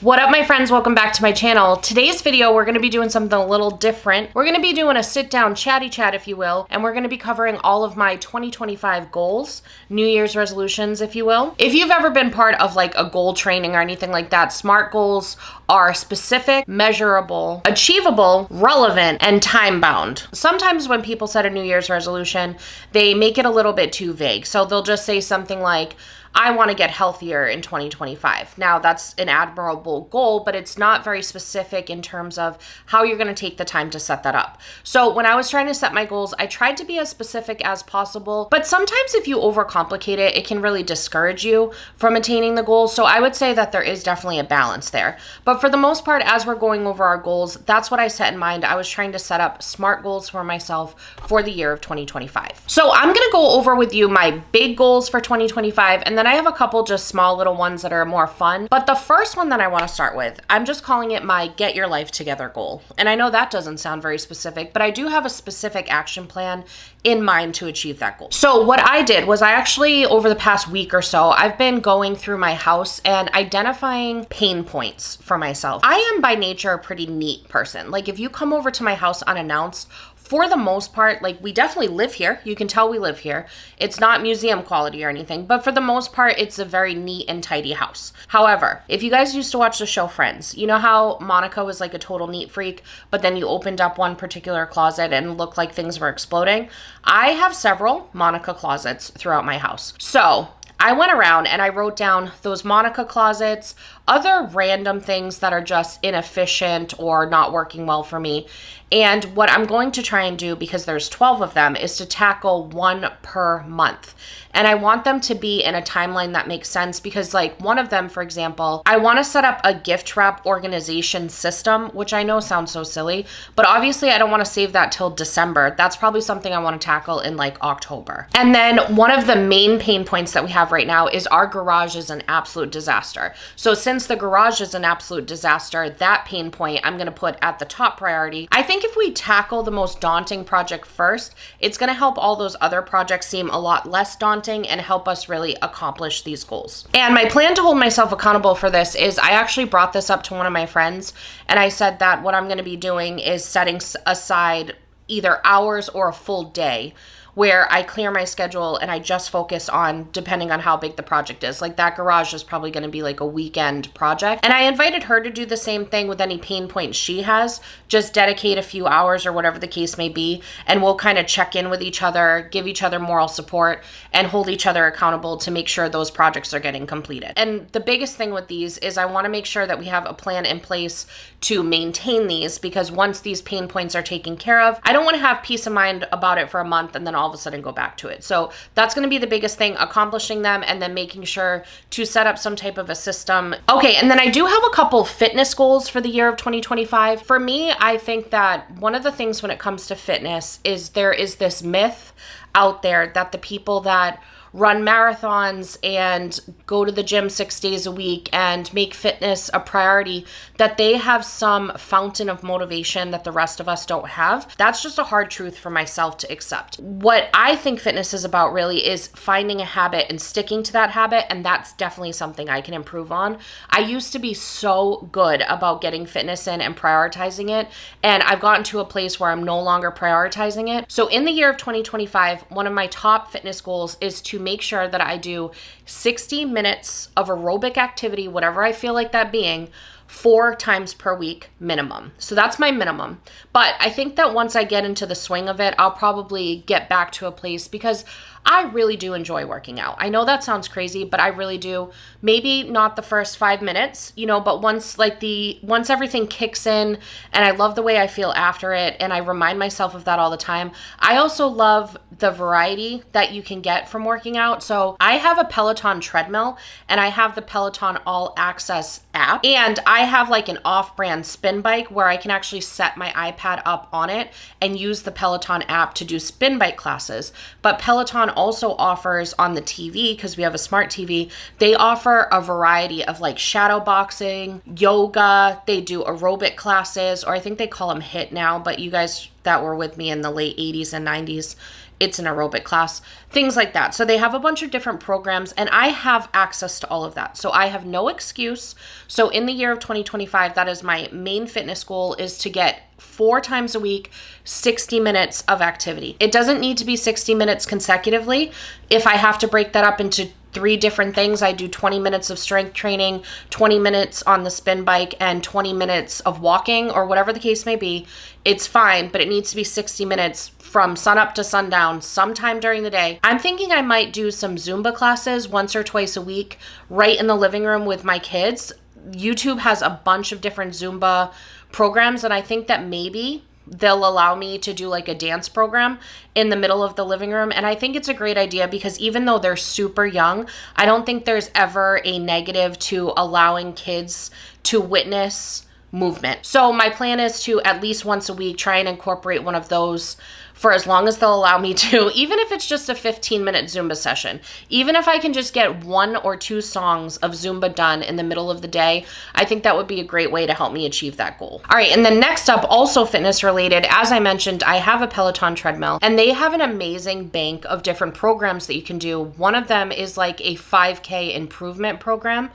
What up, my friends? Welcome back to my channel. Today's video, we're going to be doing something a little different. We're going to be doing a sit-down chatty chat, if you will, and we're going to be covering all of my 2025 goals, New Year's resolutions, if you will. If you've ever been part of like a goal training or anything like that, SMART goals are specific, measurable, achievable, relevant, and time-bound. Sometimes when people set a New Year's resolution, they make it a little bit too vague. So they'll just say something like, I want to get healthier in 2025. Now, that's an admirable goal, but it's not very specific in terms of how you're going to take the time to set that up. So when I was trying to set my goals, I tried to be as specific as possible, but sometimes if you overcomplicate it, it can really discourage you from attaining the goals. So I would say that there is definitely a balance there. But for the most part, as we're going over our goals, that's what I set in mind. I was trying to set up SMART goals for myself for the year of 2025. So I'm going to go over with you my big goals for 2025, and then I have a couple just small little ones that are more fun. But the first one that I want to start with, I'm just calling it my get your life together goal. And I know that doesn't sound very specific, but I do have a specific action plan in mind to achieve that goal. So what I did was I actually, over the past week or so, I've been going through my house and identifying pain points for myself. I am by nature a pretty neat person. Like if you come over to my house unannounced, for the most part, like we definitely live here. You can tell we live here. It's not museum quality or anything, but for the most part, it's a very neat and tidy house. However, if you guys used to watch the show Friends, you know how Monica was like a total neat freak, but then you opened up one particular closet and it looked like things were exploding? I have several Monica closets throughout my house. So I went around and I wrote down those Monica closets, other random things that are just inefficient or not working well for me. And what I'm going to try and do, because there's 12 of them, is to tackle one per month. And I want them to be in a timeline that makes sense because like one of them, for example, I want to set up a gift wrap organization system, which I know sounds so silly, but obviously I don't want to save that till December. That's probably something I want to tackle in like October. And then one of the main pain points that we have right now is our garage is an absolute disaster. So since the garage is an absolute disaster, that pain point I'm going to put at the top priority. I think if we tackle the most daunting project first, it's going to help all those other projects seem a lot less daunting and help us really accomplish these goals. And my plan to hold myself accountable for this is I actually brought this up to one of my friends and I said that what I'm going to be doing is setting aside either hours or a full day where I clear my schedule and I just focus on, depending on how big the project is. Like that garage is probably going to be like a weekend project. And I invited her to do the same thing with any pain points she has, just dedicate a few hours or whatever the case may be. And we'll kind of check in with each other, give each other moral support, and hold each other accountable to make sure those projects are getting completed. And the biggest thing with these is I want to make sure that we have a plan in place to maintain these, because once these pain points are taken care of, I don't want to have peace of mind about it for a month and then all of a sudden go back to it. So that's going to be the biggest thing, accomplishing them and then making sure to set up some type of a system. Okay, and then I do have a couple fitness goals for the year of 2025. For me, I think that one of the things when it comes to fitness is there is this myth out there that the people that run marathons and go to the gym 6 days a week and make fitness a priority, that they have some fountain of motivation that the rest of us don't have. That's just a hard truth for myself to accept. What I think fitness is about really is finding a habit and sticking to that habit, and that's definitely something I can improve on. I used to be so good about getting fitness in and prioritizing it, and I've gotten to a place where I'm no longer prioritizing it. So in the year of 2025, one of my top fitness goals is to make sure that I do 60 minutes of aerobic activity, whatever I feel like that being, 4 times per week minimum. So that's my minimum. But I think that once I get into the swing of it, I'll probably get back to a place because I really do enjoy working out. I know that sounds crazy, but I really do. Maybe not the first 5 minutes, but once everything kicks in and I love the way I feel after it and I remind myself of that all the time. I also love the variety that you can get from working out. So I have a Peloton treadmill and I have the Peloton All Access app, and I have like an off-brand spin bike where I can actually set my iPad up on it and use the Peloton app to do spin bike classes. But Peloton also offers on the TV, because we have a smart TV, they offer a variety of like shadow boxing, yoga, they do aerobic classes, or I think they call them HIIT now, but you guys that were with me in the late 80s and 90s. It's an aerobic class, things like that. So they have a bunch of different programs, and I have access to all of that. So I have no excuse. So in the year of 2025, that is my main fitness goal, is to get 4 times a week, 60 minutes of activity. It doesn't need to be 60 minutes consecutively. If I have to break that up into 3 different things, I do 20 minutes of strength training, 20 minutes on the spin bike, and 20 minutes of walking, or whatever the case may be. It's fine, but it needs to be 60 minutes from sunup to sundown, sometime during the day. I'm thinking I might do some Zumba classes once or twice a week right in the living room with my kids. YouTube has a bunch of different Zumba programs, and I think that maybe they'll allow me to do like a dance program in the middle of the living room. And I think it's a great idea because even though they're super young, I don't think there's ever a negative to allowing kids to witness movement. So my plan is to at least once a week try and incorporate one of those for as long as they'll allow me to, even if it's just a 15-minute Zumba session. Even if I can just get 1 or 2 songs of Zumba done in the middle of the day, I think that would be a great way to help me achieve that goal. All right, and then next up, also fitness related, as I mentioned, I have a Peloton treadmill, and they have an amazing bank of different programs that you can do. One of them is like a 5K improvement program.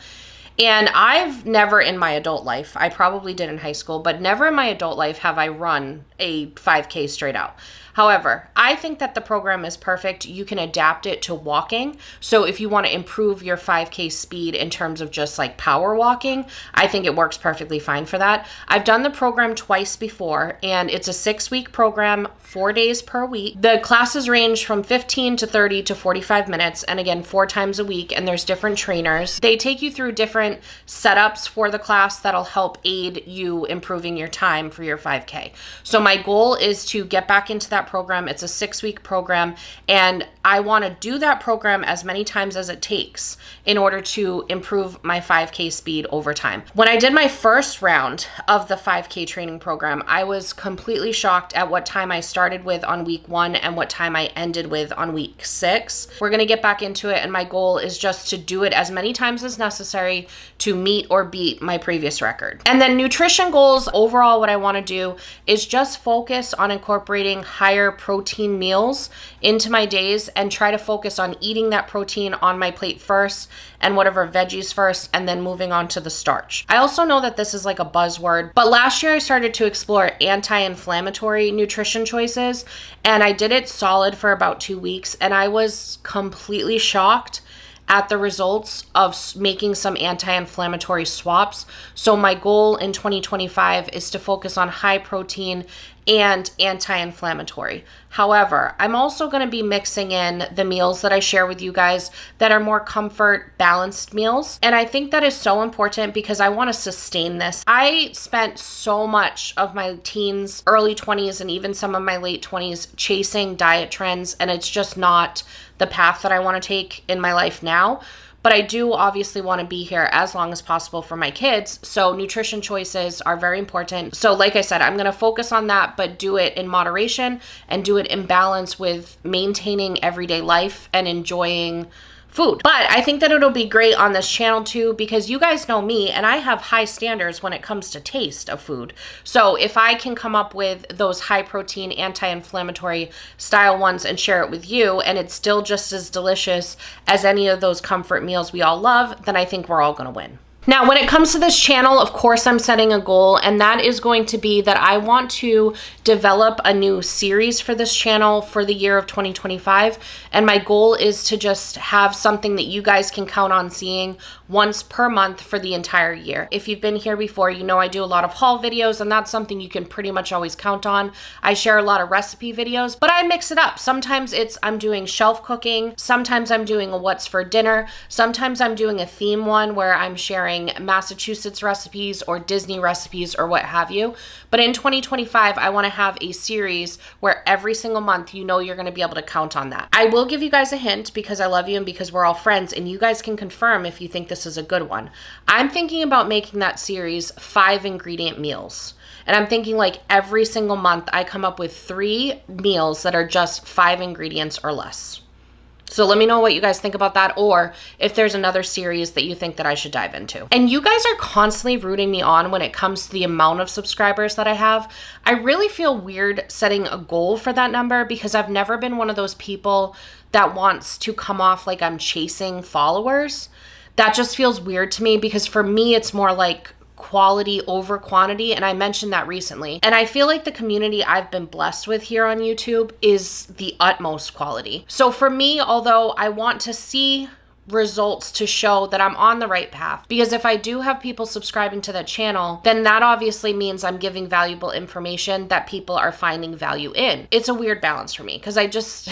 And I've never in my adult life, I probably did in high school, but never in my adult life have I run a 5K straight out. However, I think that the program is perfect. You can adapt it to walking. So if you want to improve your 5K speed in terms of just like power walking, I think it works perfectly fine for that. I've done the program twice before, and it's a 6-week program, 4 days per week. The classes range from 15 to 30 to 45 minutes, and again, 4 times a week, and there's different trainers. They take you through different setups for the class that'll help aid you improving your time for your 5K. So my goal is to get back into that program. It's a 6-week program, and I want to do that program as many times as it takes in order to improve my 5K speed over time. When I did my first round of the 5K training program, I was completely shocked at what time I started with on week 1 and what time I ended with on week 6. We're going to get back into it, and my goal is just to do it as many times as necessary to meet or beat my previous record. And then nutrition goals, overall what I want to do is just focus on incorporating higher protein meals into my days and try to focus on eating that protein on my plate first and whatever veggies first, and then moving on to the starch. I also know that this is like a buzzword, but last year I started to explore anti-inflammatory nutrition choices, and I did it solid for about 2 weeks, and I was completely shocked at the results of making some anti-inflammatory swaps. So my goal in 2025 is to focus on high protein and anti-inflammatory. However, I'm also going to be mixing in the meals that I share with you guys that are more comfort balanced meals. And I think that is so important because I want to sustain this. I spent so much of my teens, early 20s, and even some of my late 20s chasing diet trends, and it's just not the path that I want to take in my life now. But I do obviously want to be here as long as possible for my kids. So nutrition choices are very important. So like I said, I'm going to focus on that, but do it in moderation and do it in balance with maintaining everyday life and enjoying food. But I think that it'll be great on this channel too, because you guys know me and I have high standards when it comes to taste of food. So if I can come up with those high protein, anti-inflammatory style ones and share it with you, and it's still just as delicious as any of those comfort meals we all love, then I think we're all going to win. Now, when it comes to this channel, of course, I'm setting a goal, and that is going to be that I want to develop a new series for this channel for the year of 2025. And my goal is to just have something that you guys can count on seeing once per month for the entire year. If you've been here before, you know I do a lot of haul videos, and that's something you can pretty much always count on. I share a lot of recipe videos, but I mix it up. Sometimes I'm doing shelf cooking. Sometimes I'm doing a what's for dinner. Sometimes I'm doing a theme one where I'm sharing Massachusetts recipes or Disney recipes or what have you. But in 2025, I want to have a series where every single month, you know, you're going to be able to count on that. I will give you guys a hint because I love you and because we're all friends, and you guys can confirm if you think this is a good one. I'm thinking about making that series 5 ingredient meals. And I'm thinking like every single month I come up with 3 meals that are just 5 ingredients or less. So let me know what you guys think about that, or if there's another series that you think that I should dive into. And you guys are constantly rooting me on when it comes to the amount of subscribers that I have. I really feel weird setting a goal for that number because I've never been one of those people that wants to come off like I'm chasing followers. That just feels weird to me because for me, it's more like quality over quantity, and I mentioned that recently. And I feel like the community I've been blessed with here on YouTube is the utmost quality. So for me, although I want to see results to show that I'm on the right path, because if I do have people subscribing to that channel, then that obviously means I'm giving valuable information that people are finding value in. It's a weird balance for me because I just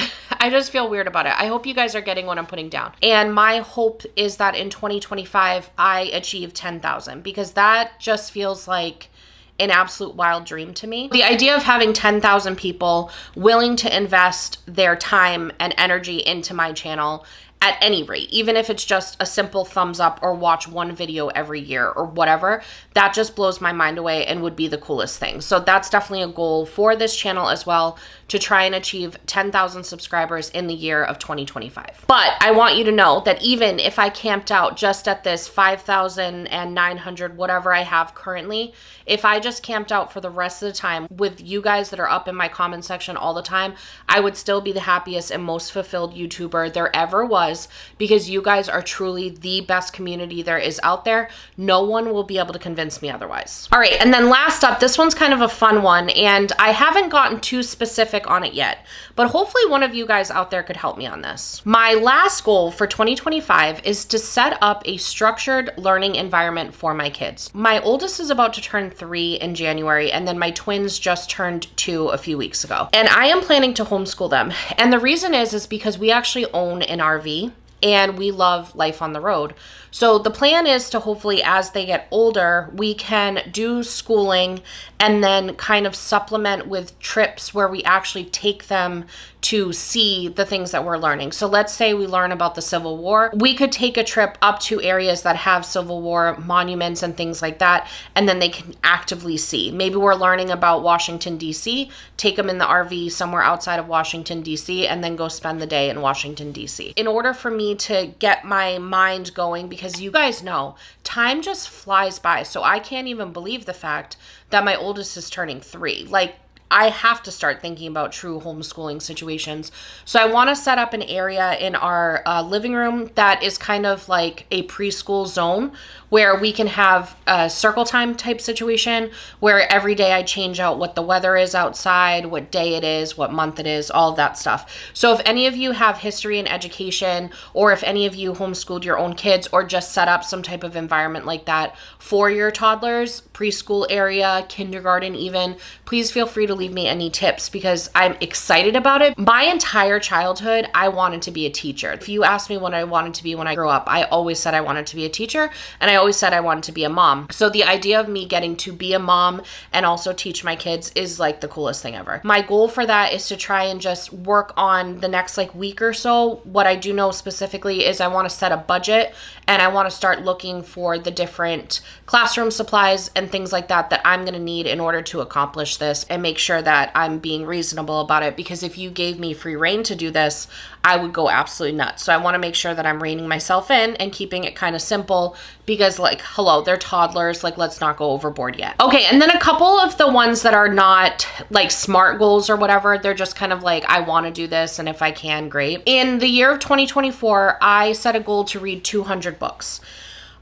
feel weird about it. I hope you guys are getting what I'm putting down. And my hope is that in 2025, I achieve 10,000 because that just feels like an absolute wild dream to me. The idea of having 10,000 people willing to invest their time and energy into my channel at any rate, even if it's just a simple thumbs up or watch one video every year or whatever, that just blows my mind away and would be the coolest thing. So that's definitely a goal for this channel as well, to try and achieve 10,000 subscribers in the year of 2025. But I want you to know that even if I camped out just at this 5,900, whatever I have currently, if I just camped out for the rest of the time with you guys that are up in my comment section all the time, I would still be the happiest and most fulfilled YouTuber there ever was, because you guys are truly the best community there is out there. No one will be able to convince me otherwise. All right, and then last up, this one's kind of a fun one, and I haven't gotten too specific on it yet, but hopefully one of you guys out there could help me on this. My last goal for 2025 is to set up a structured learning environment for my kids. My oldest is about to turn 3 in January, and then my twins just turned 2 a few weeks ago. And I am planning to homeschool them. And the reason is because we actually own an RV and we love life on the road. So the plan is to hopefully, as they get older, we can do schooling and then kind of supplement with trips where we actually take them to see the things that we're learning. So let's say we learn about the Civil War. We could take a trip up to areas that have Civil War monuments and things like that, and then they can actively see. Maybe we're learning about Washington, D.C., take them in the RV somewhere outside of Washington, D.C., and then go spend the day in Washington, D.C. In order for me to get my mind going, because you guys know, time just flies by. So I can't even believe the fact that my oldest is turning 3. Like, I have to start thinking about true homeschooling situations. So I want to set up an area in our living room that is kind of like a preschool zone where we can have a circle time type situation where every day I change out what the weather is outside, what day it is, what month it is, all of that stuff. So if any of you have history in education, or if any of you homeschooled your own kids or just set up some type of environment like that for your toddlers, preschool area, kindergarten even, please feel free to leave me any tips because I'm excited about it. My entire childhood, I wanted to be a teacher. If you asked me what I wanted to be when I grew up, I always said I wanted to be a teacher, and I always said I wanted to be a mom. So the idea of me getting to be a mom and also teach my kids is like the coolest thing ever. My goal for that is to try and just work on the next like week or so. What I do know specifically is I want to set a budget, and I want to start looking for the different classroom supplies and things like that that I'm going to need in order to accomplish this, and make sure that I'm being reasonable about it, because if you gave me free reign to do this, I would go absolutely nuts. So I want to make sure that I'm reining myself in and keeping it kind of simple, because like, hello, they're toddlers, like let's not go overboard yet. Okay, and then a couple of the ones that are not like SMART goals or whatever, they're just kind of like, I want to do this, and if I can, great. In the year of 2024, I set a goal to read 200 books.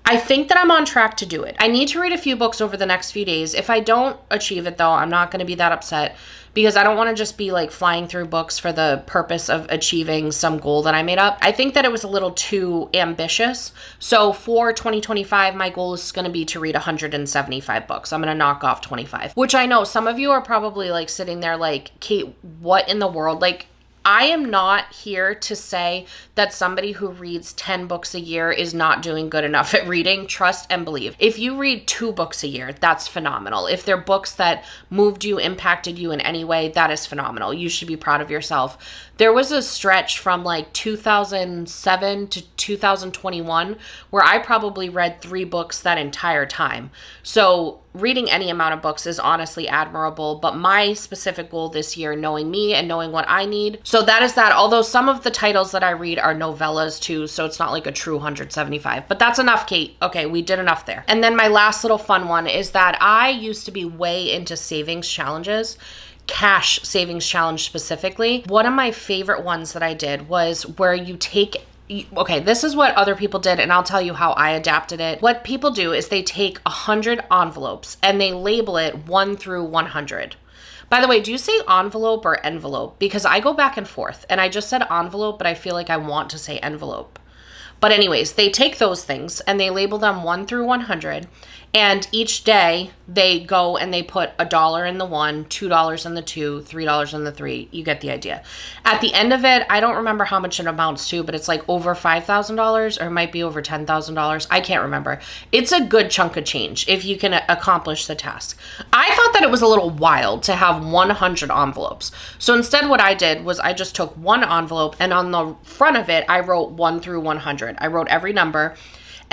I think that I'm on track to do it. I need to read a few books over the next few days. If I don't achieve it though, I'm not going to be that upset, because I don't want to just be like flying through books for the purpose of achieving some goal that I made up. I think that it was a little too ambitious. So for 2025, my goal is going to be to read 175 books. I'm going to knock off 25, which I know some of you are probably like sitting there like, Kate, what in the world? Like, I am not here to say that somebody who reads 10 books a year is not doing good enough at reading. Trust and believe. If you read 2 books a year, that's phenomenal. If they're books that moved you, impacted you in any way, that is phenomenal. You should be proud of yourself. There was a stretch from like 2007 to 2021 where I probably read 3 books that entire time. So reading any amount of books is honestly admirable, but my specific goal this year, knowing me and knowing what I need. So that is that, although some of the titles that I read are novellas too, so it's not like a true 175, but that's enough, Kate. Okay, we did enough there. And then my last little fun one is that I used to be way into savings challenges, cash savings challenge specifically. One of my favorite ones that I did was where you take okay, this is what other people did, and I'll tell you how I adapted it. What people do is they take 100 envelopes and they label it 1 through 100. By the way, do you say envelope or envelope? Because I go back and forth, and I just said envelope, but I feel like I want to say envelope. But anyways, they take those things and they label them 1 through 100. And each day they go and they put $1 in the 1, $2 in the 2, $3 in the 3. You get the idea. At the end of it, I don't remember how much it amounts to, but it's like over $5,000 or it might be over $10,000. I can't remember. It's a good chunk of change if you can accomplish the task. I thought that it was a little wild to have 100 envelopes. So instead what I did was I just took one envelope and on the front of it, I wrote 1 through 100. I wrote every number.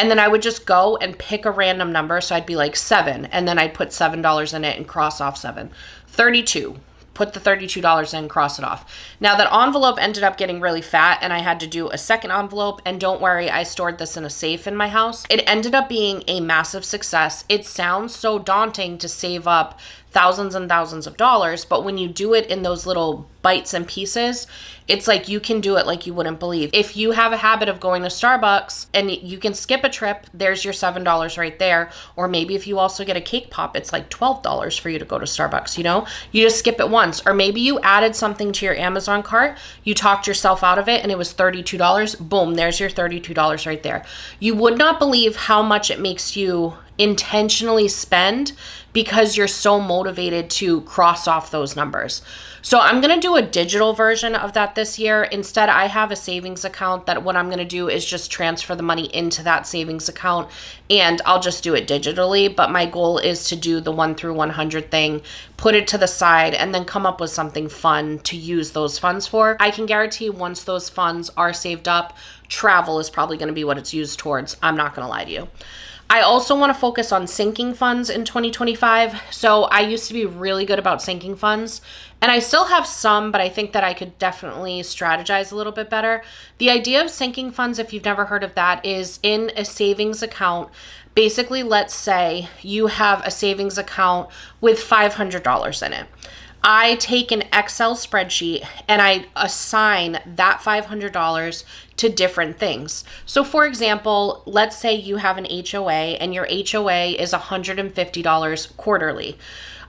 And then I would just go and pick a random number. So I'd be like 7, and then I'd put $7 in it and cross off 7. 32. Put the $32 in, cross it off. Now that envelope ended up getting really fat and I had to do a second envelope, and don't worry, I stored this in a safe in my house. It ended up being a massive success. It sounds so daunting to save up thousands and thousands of dollars, but when you do it in those little bites and pieces, it's like you can do it like you wouldn't believe. If you have a habit of going to Starbucks and you can skip a trip, there's your $7 right there. Or maybe if you also get a cake pop, it's like $12 for you to go to Starbucks, you know? You just skip it once. Or maybe you added something to your Amazon cart, you talked yourself out of it and it was $32. Boom, there's your $32 right there. You would not believe how much it makes you intentionally spend because you're so motivated to cross off those numbers. So I'm going to do a digital version of that this year. Instead, I have a savings account that what I'm going to do is just transfer the money into that savings account, and I'll just do it digitally. But my goal is to do the 1 through 100 thing, put it to the side, and then come up with something fun to use those funds for. I can guarantee once those funds are saved up, travel is probably going to be what it's used towards. I'm not going to lie to you. I also want to focus on sinking funds in 2025. So I used to be really good about sinking funds, and I still have some, but I think that I could definitely strategize a little bit better. The idea of sinking funds, if you've never heard of that, is in a savings account. Basically, let's say you have a savings account with $500 in it. I take an Excel spreadsheet and I assign that $500 to different things. So for example, let's say you have an HOA and your HOA is $150 quarterly.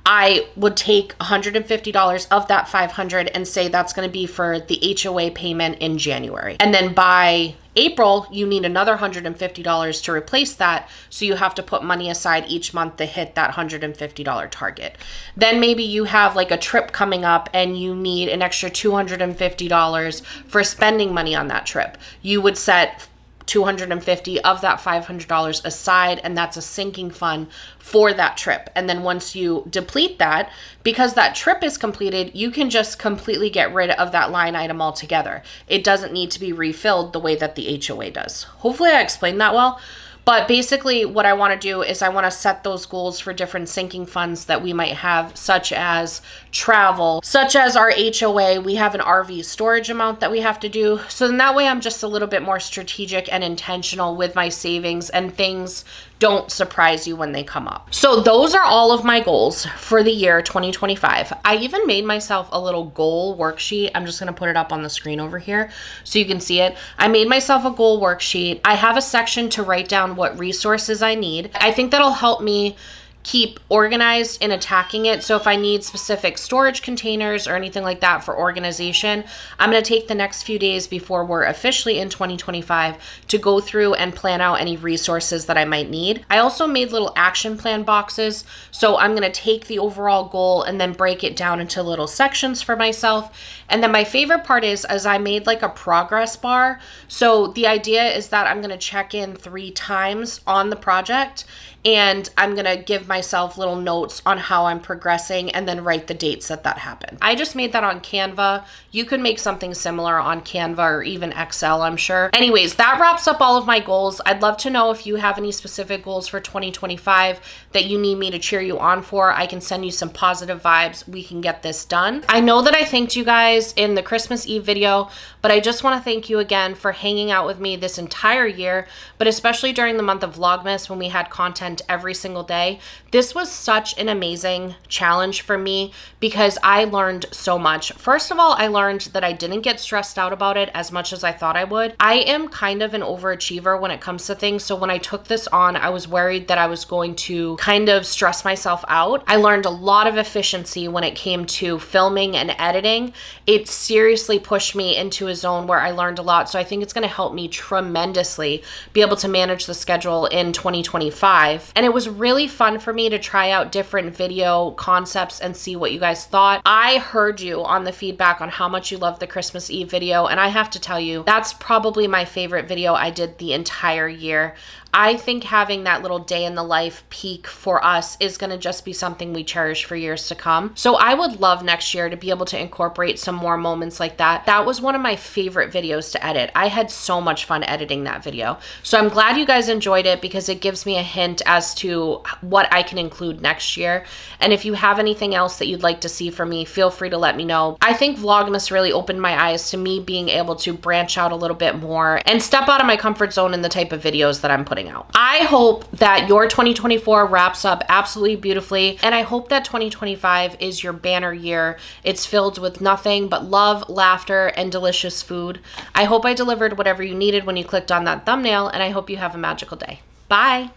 I would take $150 of that $500 and say that's going to be for the HOA payment in January. And then by April, you need another $150 to replace that. So you have to put money aside each month to hit that $150 target. Then maybe you have like a trip coming up and you need an extra $250 for spending money on that trip. You would set $250 of that $500 aside, and that's a sinking fund for that trip. And then once you deplete that, because that trip is completed, you can just completely get rid of that line item altogether. It doesn't need to be refilled the way that the HOA does. Hopefully I explained that well. But basically what I want to do is I want to set those goals for different sinking funds that we might have, such as travel, such as our HOA. We have an RV storage amount that we have to do. So then that way I'm just a little bit more strategic and intentional with my savings, and things don't surprise you when they come up. So those are all of my goals for the year 2025. I even made myself a little goal worksheet. I'm just going to put it up on the screen over here so you can see it. I made myself a goal worksheet. I have a section to write down what resources I need. I think that'll help me keep organized in attacking it. So if I need specific storage containers or anything like that for organization, I'm going to take the next few days before we're officially in 2025 to go through and plan out any resources that I might need. I also made little action plan boxes. So I'm going to take the overall goal and then break it down into little sections for myself. And then my favorite part is I made like a progress bar. So the idea is that I'm going to check in 3 times on the project, and I'm going to give myself little notes on how I'm progressing and then write the dates that happened. I just made that on Canva. You could make something similar on Canva or even Excel, I'm sure. Anyways, that wraps up all of my goals. I'd love to know if you have any specific goals for 2025 that you need me to cheer you on for. I can send you some positive vibes. We can get this done. I know that I thanked you guys in the Christmas Eve video, but I just want to thank you again for hanging out with me this entire year, but especially during the month of Vlogmas when we had content every single day. This was such an amazing challenge for me because I learned so much. First of all, I learned that I didn't get stressed out about it as much as I thought I would. I am kind of an overachiever when it comes to things, so when I took this on, I was worried that I was going to kind of stress myself out. I learned a lot of efficiency when it came to filming and editing. It seriously pushed me into a zone where I learned a lot, so I think it's going to help me tremendously be able to manage the schedule in 2025. And it was really fun for me to try out different video concepts and see what you guys thought. I heard you on the feedback on how much you loved the Christmas Eve video, and I have to tell you, that's probably my favorite video I did the entire year. I think having that little day in the life peak for us is going to just be something we cherish for years to come. So I would love next year to be able to incorporate some more moments like that. That was one of my favorite videos to edit. I had so much fun editing that video. So I'm glad you guys enjoyed it because it gives me a hint as to what I can include next year. And if you have anything else that you'd like to see from me, feel free to let me know. I think Vlogmas really opened my eyes to me being able to branch out a little bit more and step out of my comfort zone in the type of videos that I'm putting out. I hope that your 2024 wraps up absolutely beautifully, and I hope that 2025 is your banner year. It's filled with nothing but love, laughter, and delicious food. I hope I delivered whatever you needed when you clicked on that thumbnail, and I hope you have a magical day. Bye!